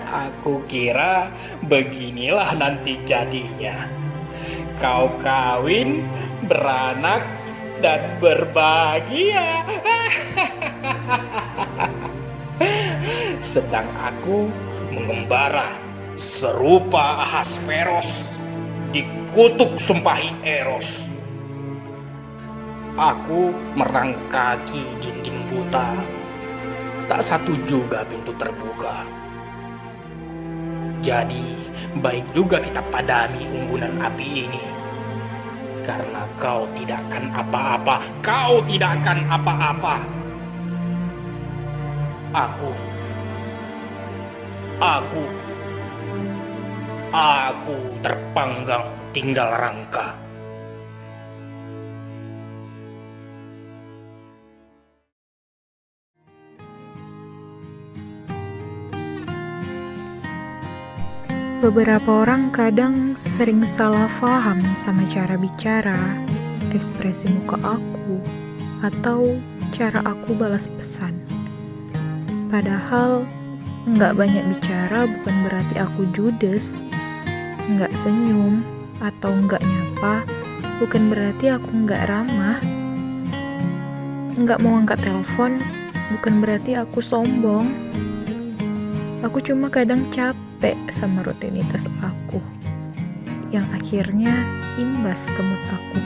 Aku kira beginilah nanti jadinya. Kau kawin, beranak, dan berbahagia. Sedang aku mengembara serupa Ahasveros dikutuk sumpahi Eros. Aku merangkaki dinding buta, tak satu juga pintu terbuka. Jadi baik juga kita padami unggunan api ini, karena kau tidak akan apa-apa, kau tidak akan apa-apa. Aku, aku, aku terpanggang tinggal rangka. Beberapa orang kadang sering salah paham sama cara bicara, ekspresi muka aku, atau cara aku balas pesan. Padahal, nggak banyak bicara bukan berarti aku judes, nggak senyum, atau nggak nyapa, bukan berarti aku nggak ramah. Nggak mau angkat telepon, bukan berarti aku sombong. Aku cuma kadang capek sama rutinitas aku, yang akhirnya imbas ke mood aku.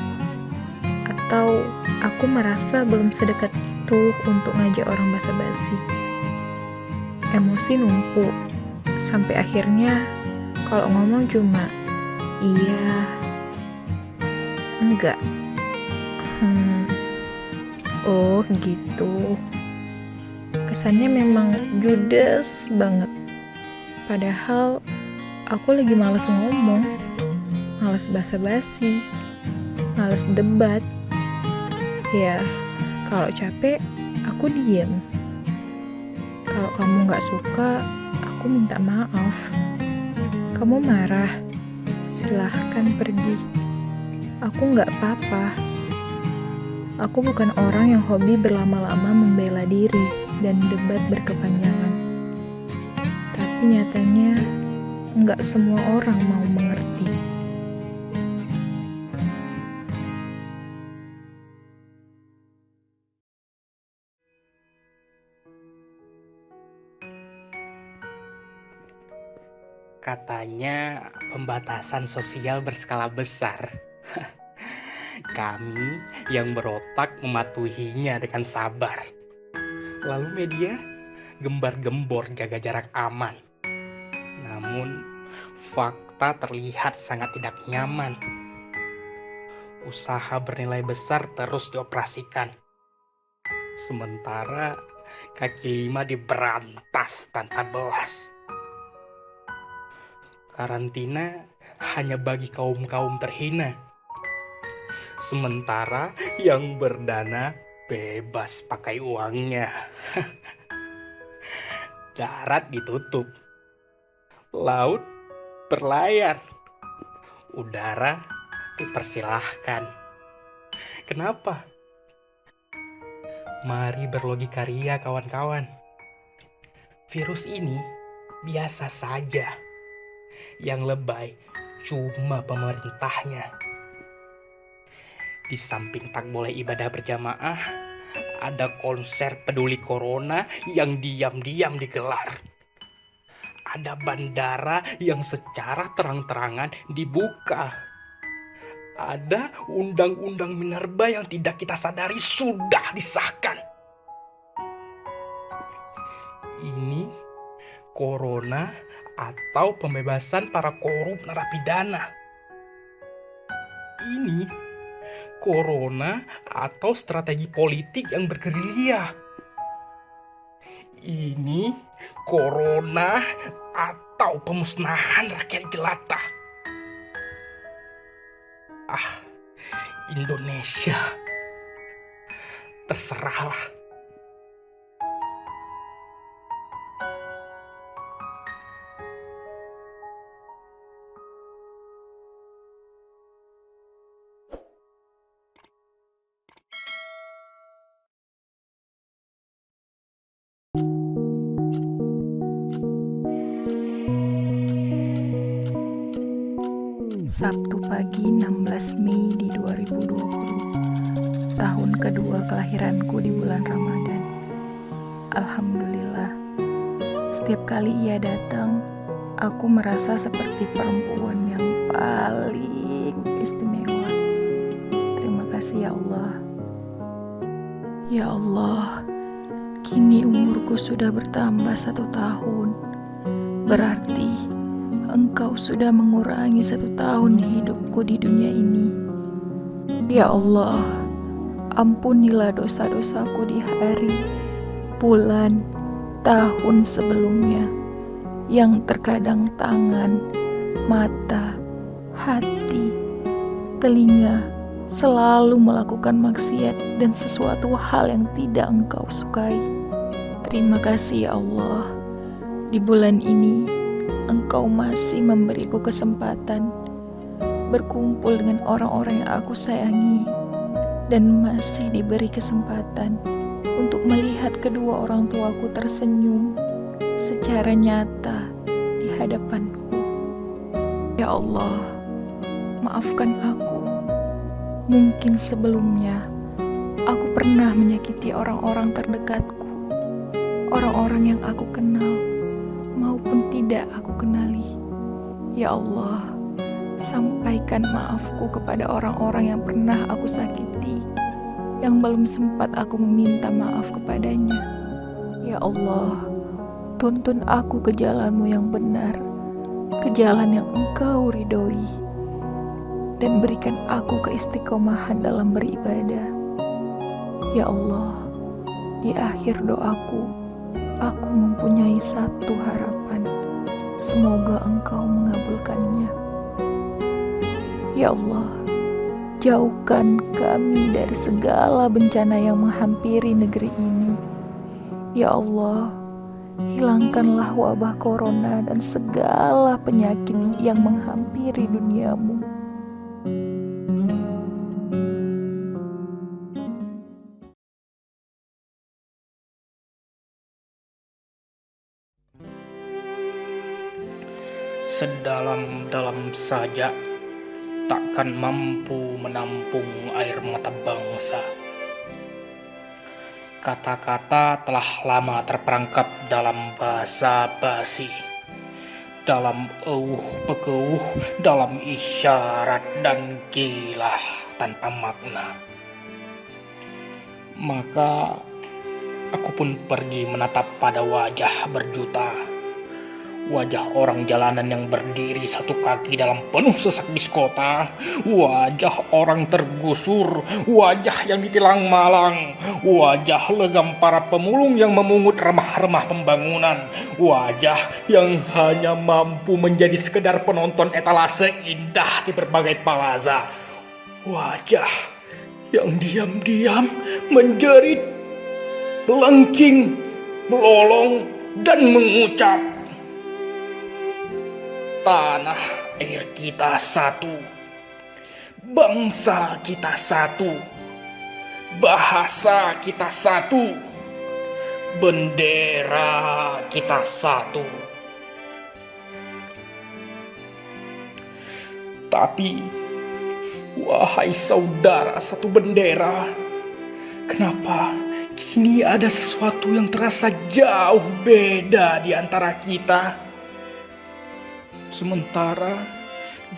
Atau aku merasa belum sedekat itu untuk ngajak orang basa-basi. Emosi numpuk, sampai akhirnya kalau ngomong cuma iya, enggak, oh gitu. Kesannya memang judes banget. Padahal aku lagi malas ngomong, malas basa-basi, malas debat. Ya, kalau capek, aku diem. Kalau kamu gak suka, aku minta maaf. Kamu marah, silahkan pergi. Aku gak apa-apa. Aku bukan orang yang hobi berlama-lama membela diri dan debat berkepanjangan. Tapi nyatanya, gak semua orang mau mengerti. Katanya pembatasan sosial berskala besar. Kami yang berotak mematuhinya dengan sabar. Lalu media gembar-gembor jaga jarak aman. Namun fakta terlihat sangat tidak nyaman. Usaha bernilai besar terus dioperasikan. Sementara kaki lima diberantas tanpa belas. Karantina hanya bagi kaum-kaum terhina. Sementara yang berdana bebas pakai uangnya. Darat ditutup. Laut berlayar. Udara dipersilahkan. Kenapa? Mari berlogika ria kawan-kawan. Virus ini biasa saja. Yang lebay cuma pemerintahnya. Di samping tak boleh ibadah berjamaah, ada konser peduli corona yang diam-diam digelar. Ada bandara yang secara terang-terangan dibuka. Ada undang-undang minerba yang tidak kita sadari sudah disahkan. Ini corona atau pembebasan para korup narapidana. Ini corona atau strategi politik yang bergerilya. Ini corona atau pemusnahan rakyat jelata. Indonesia, terserahlah. Sabtu pagi 16 Mei di 2020, tahun kedua kelahiranku di bulan Ramadan. Alhamdulillah, setiap kali ia datang, aku merasa seperti perempuan yang paling istimewa. Terima kasih ya Allah. Ya Allah, kini umurku sudah bertambah 1 tahun. Berarti Engkau sudah mengurangi 1 tahun hidupku di dunia ini. Ya Allah, ampunilah dosa-dosaku di hari, bulan, tahun sebelumnya, yang terkadang tangan, mata, hati, telinga selalu melakukan maksiat dan sesuatu hal yang tidak Engkau sukai. Terima kasih ya Allah, di bulan ini Engkau masih memberiku kesempatan berkumpul dengan orang-orang yang aku sayangi, dan masih diberi kesempatan untuk melihat kedua orang tuaku tersenyum secara nyata di hadapanku. Ya Allah, maafkan aku. Mungkin sebelumnya aku pernah menyakiti orang-orang terdekatku, orang-orang yang aku kenal maupun tidak aku kenali. Ya Allah, sampaikan maafku kepada orang-orang yang pernah aku sakiti, yang belum sempat aku meminta maaf kepadanya. Ya Allah, tuntun aku ke jalan-Mu yang benar, ke jalan yang Engkau ridhoi, dan berikan aku keistiqomahan dalam beribadah. Ya Allah, di akhir doaku, aku mempunyai satu harapan. Semoga Engkau mengabulkannya. Ya Allah, jauhkan kami dari segala bencana yang menghampiri negeri ini. Ya Allah, hilangkanlah wabah corona dan segala penyakit yang menghampiri duniamu. Sedalam-dalam saja takkan mampu menampung air mata bangsa. Kata-kata telah lama terperangkap dalam bahasa basi, dalam pekeuh, dalam isyarat dan kilah tanpa makna. Maka aku pun pergi menatap pada wajah berjuta, wajah orang jalanan yang berdiri 1 kaki dalam penuh sesak bis kota, wajah orang tergusur, wajah yang ditilang malang, wajah legam para pemulung yang memungut remah-remah pembangunan, wajah yang hanya mampu menjadi sekedar penonton etalase indah di berbagai plaza, wajah yang diam-diam menjerit, melengking, melolong, dan mengucap, tanah air kita satu, bangsa kita satu, bahasa kita satu, bendera kita satu. Tapi, wahai saudara satu bendera, kenapa kini ada sesuatu yang terasa jauh beda di antara kita? Sementara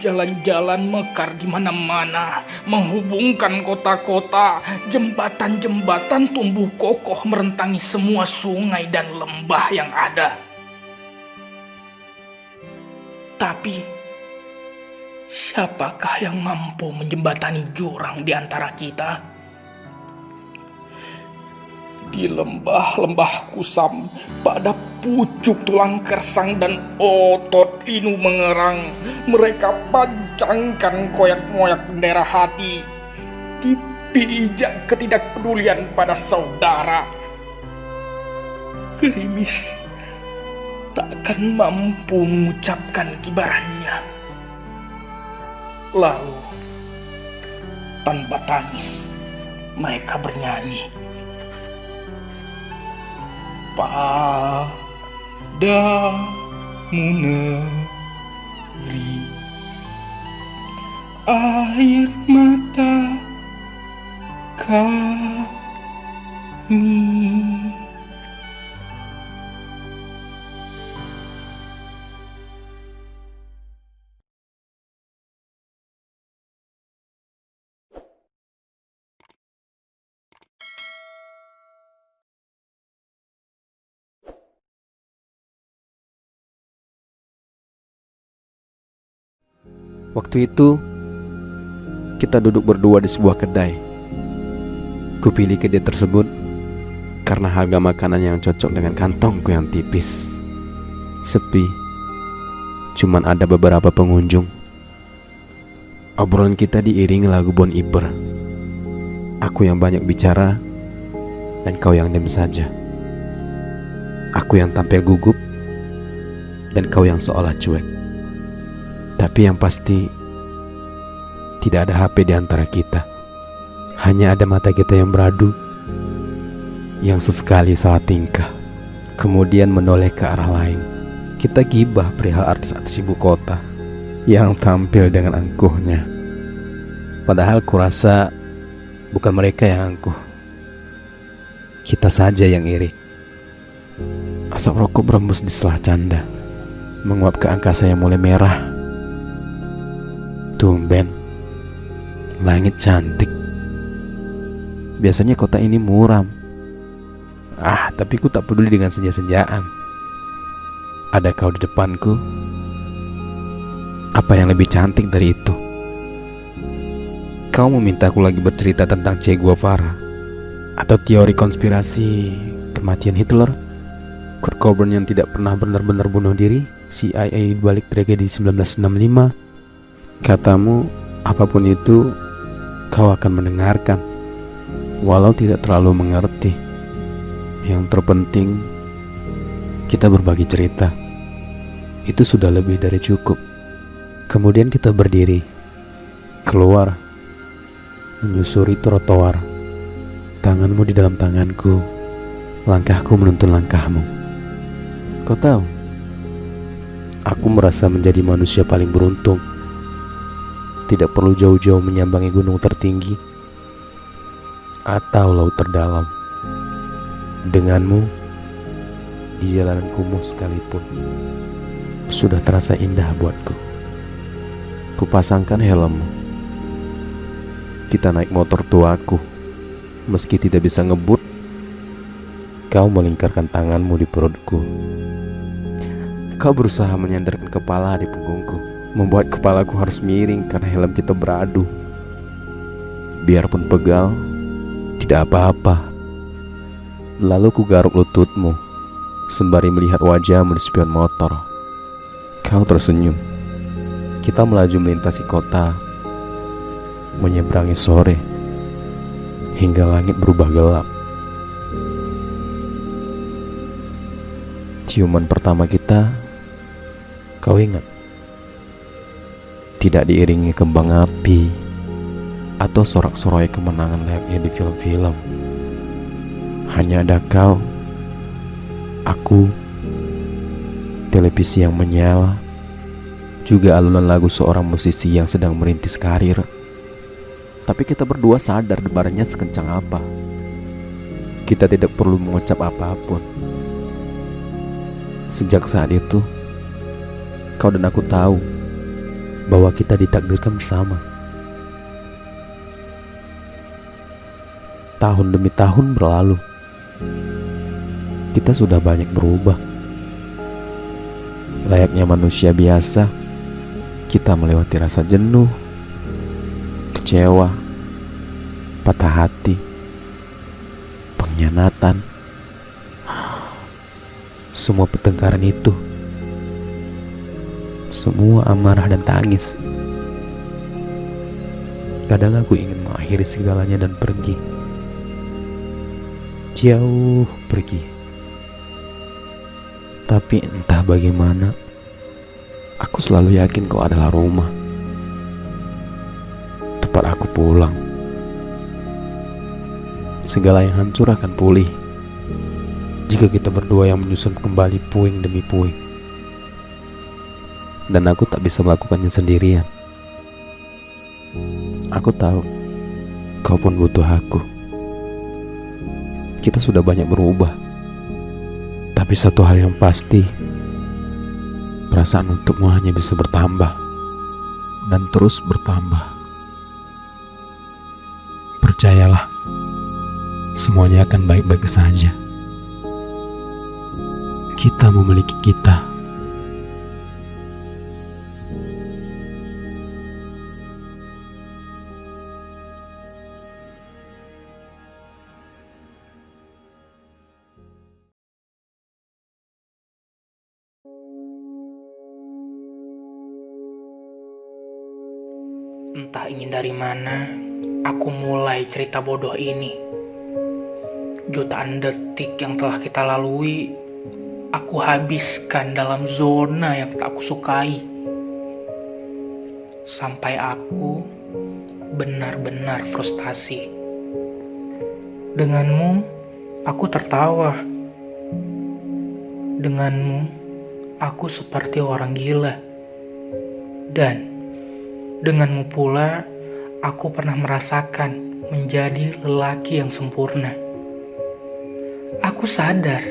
jalan-jalan mekar di mana-mana, menghubungkan kota-kota, jembatan-jembatan tumbuh kokoh merentangi semua sungai dan lembah yang ada. Tapi, siapakah yang mampu menjembatani jurang di antara kita? Di lembah-lembah kusam, pada pucuk tulang kersang dan otot linu mengerang, mereka pancangkan koyak-moyak bendera hati, dipijak ketidakpedulian pada saudara. Gerimis takkan mampu mengucapkan kibarannya. Lalu, tanpa tangis, mereka bernyanyi. Padamu negeri air mata kami. Waktu itu kita duduk berdua di sebuah kedai. Kupilih kedai tersebut karena harga makanan yang cocok dengan kantongku yang tipis. Sepi, cuman ada beberapa pengunjung. Obrolan kita diiringi lagu Bon Iver. Aku yang banyak bicara dan kau yang diam saja. Aku yang tampil gugup dan kau yang seolah cuek. Tapi yang pasti tidak ada HP di antara kita. Hanya ada mata kita yang beradu, yang sesekali salah tingkah, kemudian menoleh ke arah lain. Kita gibah perihal artis-artis ibu kota yang tampil dengan angkuhnya. Padahal kurasa bukan mereka yang angkuh, kita saja yang iri. Asap rokok berembus di selah canda, menguap ke angkasa yang mulai merah. Tumben, langit cantik. Biasanya kota ini muram. Tapi ku tak peduli dengan senja-senjaan. Ada kau di depanku. Apa yang lebih cantik dari itu? Kau meminta aku lagi bercerita tentang Che Guevara atau teori konspirasi kematian Hitler, Kurt Cobain yang tidak pernah benar-benar bunuh diri, CIA balik tragedi 1965. Katamu, apapun itu, kau akan mendengarkan, walau tidak terlalu mengerti. Yang terpenting, kita berbagi cerita. Itu sudah lebih dari cukup. Kemudian kita berdiri, keluar, menyusuri trotoar. Tanganmu di dalam tanganku, langkahku menuntun langkahmu. Kau tahu, aku merasa menjadi manusia paling beruntung. Tidak perlu jauh-jauh menyambangi gunung tertinggi atau laut terdalam. Denganmu di jalanan kumuh sekalipun sudah terasa indah buatku. Kupasangkan helmmu. Kita naik motor tuaku. Meski tidak bisa ngebut, kau melingkarkan tanganmu di perutku. Kau berusaha menyandarkan kepala di punggungku, membuat kepalaku harus miring karena helm kita beradu. Biarpun pegal, tidak apa-apa. Lalu ku garuk lututmu sembari melihat wajahmu di spion motor. Kau tersenyum. Kita melaju melintasi kota, menyeberangi sore, hingga langit berubah gelap. Ciuman pertama kita, kau ingat? Tidak diiringi kembang api atau sorak-sorai kemenangan layaknya di film-film. Hanya ada kau, aku, televisi yang menyala, juga alunan lagu seorang musisi yang sedang merintis karir. Tapi kita berdua sadar debarannya sekencang apa. Kita tidak perlu mengucap apapun. Sejak saat itu, kau dan aku tahu bahwa kita ditakdirkan bersama. Tahun demi tahun berlalu. Kita sudah banyak berubah. Layaknya manusia biasa, kita melewati rasa jenuh, kecewa, patah hati, pengkhianatan. Semua pertengkaran itu, semua amarah dan tangis. Kadang aku ingin mengakhiri segalanya dan pergi. Jauh pergi. Tapi entah bagaimana, aku selalu yakin kau adalah rumah, tempat aku pulang. Segala yang hancur akan pulih jika kita berdua yang menyusun kembali puing demi puing. Dan aku tak bisa melakukannya sendirian. Aku tahu kau pun butuh aku. Kita sudah banyak berubah, tapi satu hal yang pasti, perasaan untukmu hanya bisa bertambah dan terus bertambah. Percayalah, semuanya akan baik-baik saja. Kita memiliki kita. Entah ingin dari mana, aku mulai cerita bodoh ini. Jutaan detik yang telah kita lalui, aku habiskan dalam zona yang tak aku sukai. Sampai aku benar-benar frustasi. Denganmu, aku tertawa. Denganmu, aku seperti orang gila. Dan denganmu pula, aku pernah merasakan menjadi lelaki yang sempurna. Aku sadar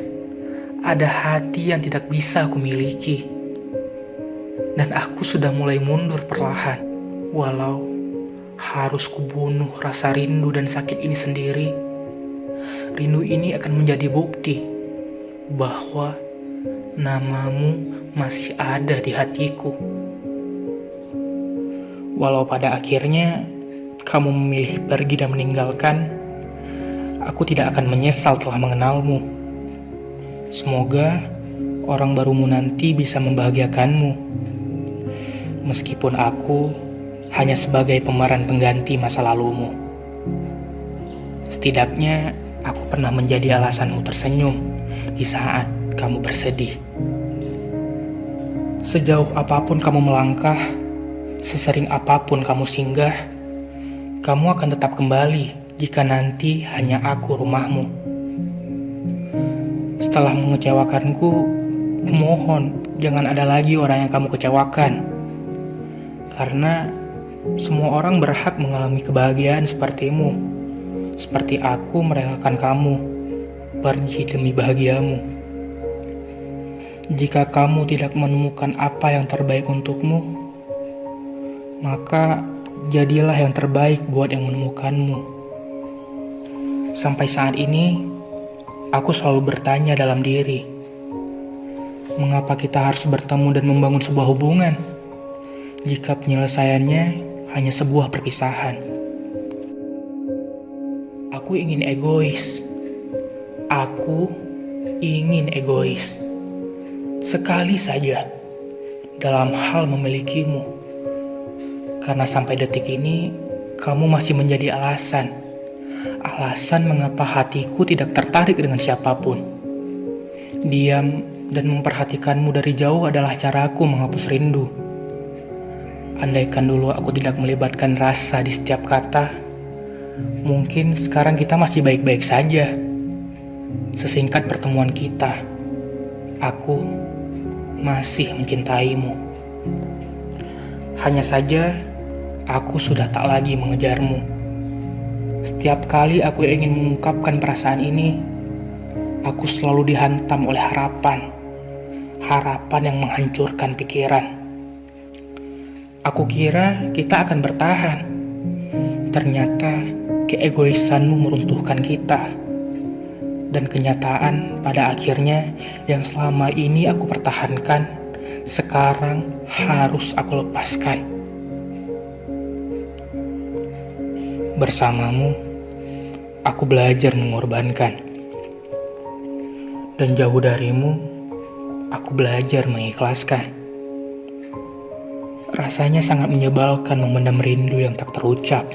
ada hati yang tidak bisa aku miliki. Dan aku sudah mulai mundur perlahan. Walau harus kubunuh rasa rindu dan sakit ini sendiri, rindu ini akan menjadi bukti bahwa namamu masih ada di hatiku. Walau pada akhirnya kamu memilih pergi dan meninggalkan, aku tidak akan menyesal telah mengenalmu. Semoga orang barumu nanti bisa membahagiakanmu. Meskipun aku hanya sebagai pemeran pengganti masa lalumu. Setidaknya aku pernah menjadi alasanmu tersenyum di saat kamu bersedih. Sejauh apapun kamu melangkah, sesering apapun kamu singgah, kamu akan tetap kembali jika nanti hanya aku rumahmu. Setelah mengecewakanku, kumohon jangan ada lagi orang yang kamu kecewakan. Karena semua orang berhak mengalami kebahagiaan sepertimu. Seperti aku merelakan kamu pergi demi bahagiamu. Jika kamu tidak menemukan apa yang terbaik untukmu, maka jadilah yang terbaik buat yang menemukanmu. Sampai saat ini, aku selalu bertanya dalam diri, mengapa kita harus bertemu dan membangun sebuah hubungan, jika penyelesaiannya hanya sebuah perpisahan. Aku ingin egois. Aku ingin egois. Sekali saja dalam hal memilikimu. Karena sampai detik ini, kamu masih menjadi alasan mengapa hatiku tidak tertarik dengan siapapun. Diam dan memperhatikanmu dari jauh adalah caraku menghapus rindu. Andaikan dulu aku tidak melibatkan rasa di setiap kata, mungkin sekarang kita masih baik-baik saja. Sesingkat pertemuan kita, aku masih mencintaimu. Hanya saja, aku sudah tak lagi mengejarmu. Setiap kali aku ingin mengungkapkan perasaan ini, aku selalu dihantam oleh harapan yang menghancurkan pikiran. Aku kira kita akan bertahan. Ternyata keegoisanmu meruntuhkan kita. Dan kenyataan pada akhirnya yang selama ini aku pertahankan, sekarang harus aku lepaskan. Bersamamu, aku belajar mengorbankan. Dan jauh darimu, aku belajar mengikhlaskan. Rasanya sangat menyebalkan memendam rindu yang tak terucap.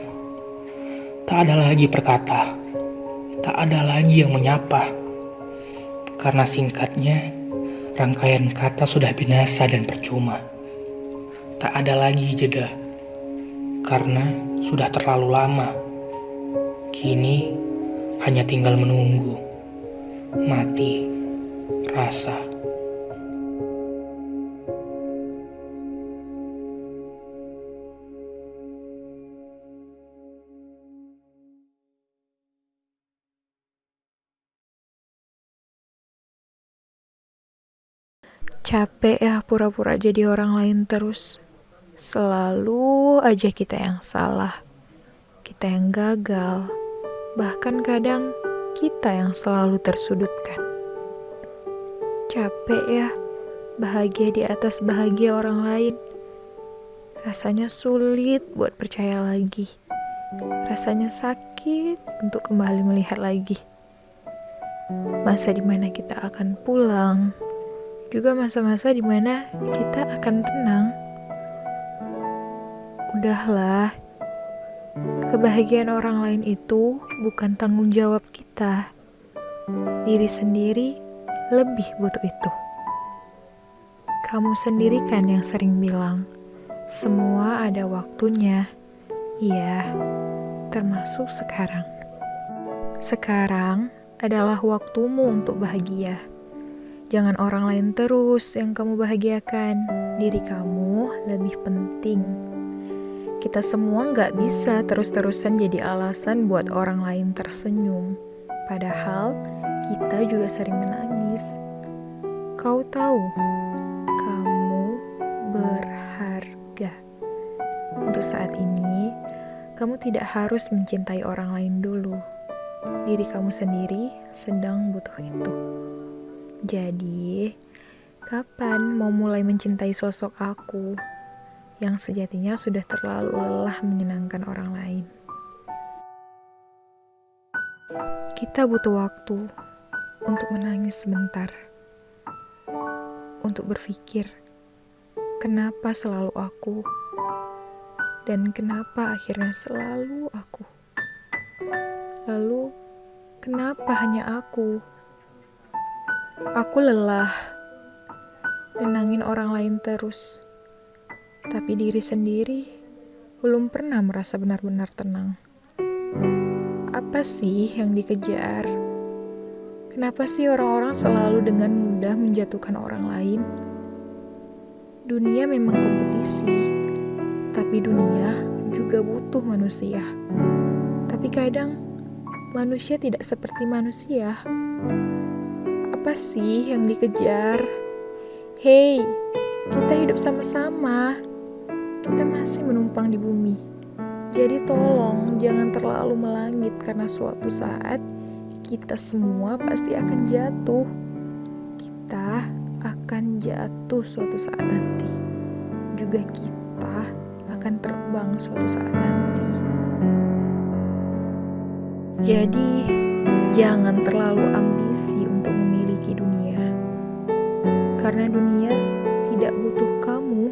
Tak ada lagi perkata, tak ada lagi yang menyapa. Karena singkatnya, rangkaian kata sudah binasa dan percuma. Tak ada lagi jeda, karena sudah terlalu lama. Kini hanya tinggal menunggu, mati rasa. Capek ya pura-pura jadi orang lain terus. Selalu aja kita yang salah, kita yang gagal, bahkan kadang kita yang selalu tersudutkan. Capek ya bahagia di atas bahagia orang lain. Rasanya sulit buat percaya lagi. Rasanya sakit untuk kembali melihat lagi. Masa dimana kita akan pulang, juga masa-masa dimana kita akan tenang. Udahlah, kebahagiaan orang lain itu bukan tanggung jawab kita. Diri sendiri lebih butuh itu. Kamu sendiri kan yang sering bilang, semua ada waktunya. Iya, termasuk sekarang. Sekarang adalah waktumu untuk bahagia. Jangan orang lain terus yang kamu bahagiakan. Diri kamu lebih penting. Kita semua gak bisa terus-terusan jadi alasan buat orang lain tersenyum. Padahal kita juga sering menangis. Kau tahu, kamu berharga. Untuk saat ini, kamu tidak harus mencintai orang lain dulu. Diri kamu sendiri sedang butuh itu. Jadi, kapan mau mulai mencintai sosok aku yang sejatinya sudah terlalu lelah menyenangkan orang lain? Kita butuh waktu untuk menangis sebentar, untuk berpikir, kenapa selalu aku, dan kenapa akhirnya selalu aku. Lalu, kenapa hanya aku? Aku lelah nenangin orang lain terus, tapi diri sendiri belum pernah merasa benar-benar tenang. Apa sih yang dikejar? Kenapa sih orang-orang selalu dengan mudah menjatuhkan orang lain? Dunia memang kompetisi, tapi dunia juga butuh manusia. Tapi kadang manusia tidak seperti manusia. Apa sih yang dikejar? Hei, kita hidup sama-sama. Kita masih menumpang di bumi. Jadi tolong jangan terlalu melangit karena suatu saat kita semua pasti akan jatuh. Kita akan jatuh suatu saat nanti. Juga kita akan terbang suatu saat nanti. Jadi jangan terlalu ambisi untuk memiliki dunia. Karena dunia tidak butuh kamu.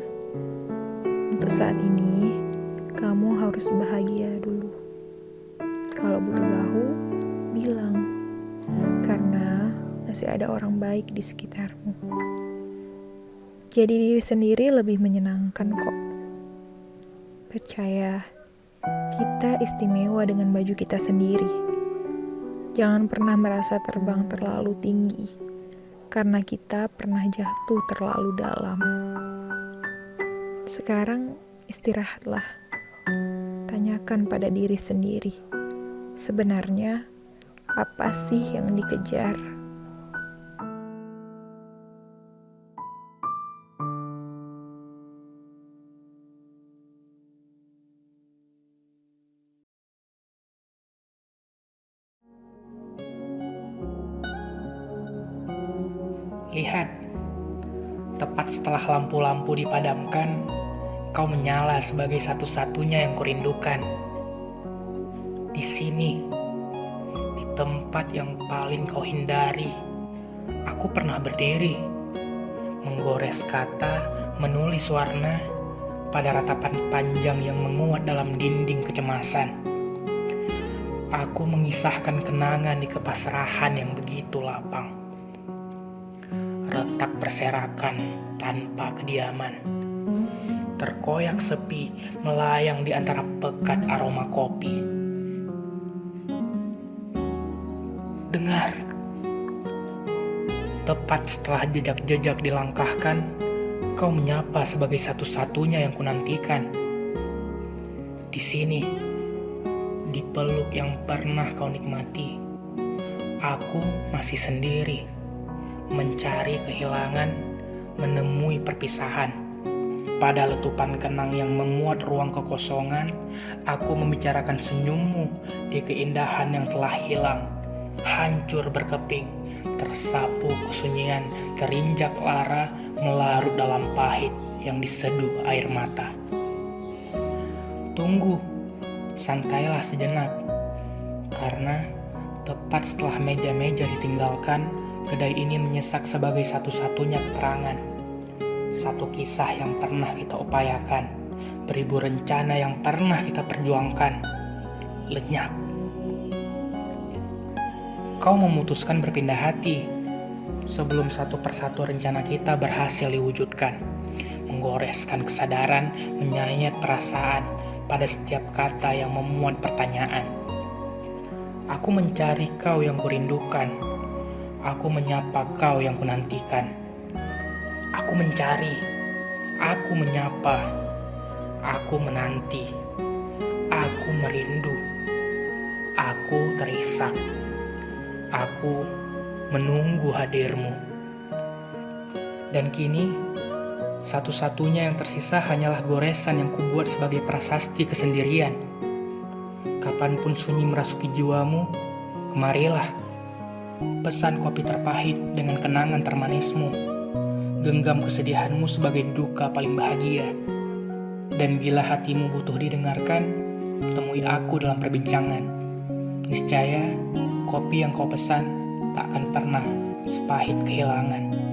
Untuk saat ini, kamu harus bahagia dulu. Kalau butuh bahu, bilang. Karena masih ada orang baik di sekitarmu. Jadi diri sendiri lebih menyenangkan kok. Percaya, kita istimewa dengan baju kita sendiri. Jangan pernah merasa terbang terlalu tinggi, karena kita pernah jatuh terlalu dalam. Sekarang istirahatlah. Tanyakan pada diri sendiri, sebenarnya apa sih yang dikejar? Lihat, tepat setelah lampu-lampu dipadamkan, kau menyala sebagai satu-satunya yang kurindukan. Di sini, di tempat yang paling kau hindari, aku pernah berdiri, menggores kata, menulis warna pada ratapan panjang yang menguat dalam dinding kecemasan. Aku mengisahkan kenangan di kepasrahan yang begitu lapang. Retak berserakan tanpa kediaman. Terkoyak sepi melayang di antara pekat aroma kopi. Dengar. Tepat setelah jejak-jejak dilangkahkan, kau menyapa sebagai satu-satunya yang kunantikan. Di sini, di peluk yang pernah kau nikmati, aku masih sendiri. Mencari kehilangan, menemui perpisahan. Pada letupan kenang yang memuat ruang kekosongan, aku membicarakan senyummu di keindahan yang telah hilang, hancur berkeping, tersapu kesunyian, terinjak lara, melarut dalam pahit yang diseduh air mata. Tunggu, santailah sejenak, karena tepat setelah meja-meja ditinggalkan, kedai ini menyesak sebagai satu-satunya keterangan. Satu kisah yang pernah kita upayakan, beribu rencana yang pernah kita perjuangkan, lenyap. Kau memutuskan berpindah hati sebelum satu persatu rencana kita berhasil diwujudkan, menggoreskan kesadaran, menyayat perasaan pada setiap kata yang memuat pertanyaan. Aku mencari kau yang kurindukan, aku menyapa kau yang kunantikan. Aku mencari, aku menyapa, aku menanti, aku merindu, aku terisak, aku menunggu hadirmu. Dan kini, satu-satunya yang tersisa hanyalah goresan yang kubuat sebagai prasasti kesendirian. Kapanpun sunyi merasuki jiwamu, kemarilah. Pesan kopi terpahit dengan kenangan termanismu. Genggam kesedihanmu sebagai duka paling bahagia. Dan bila hatimu butuh didengarkan, temui aku dalam perbincangan. Niscaya, kopi yang kau pesan tak akan pernah sepahit kehilangan.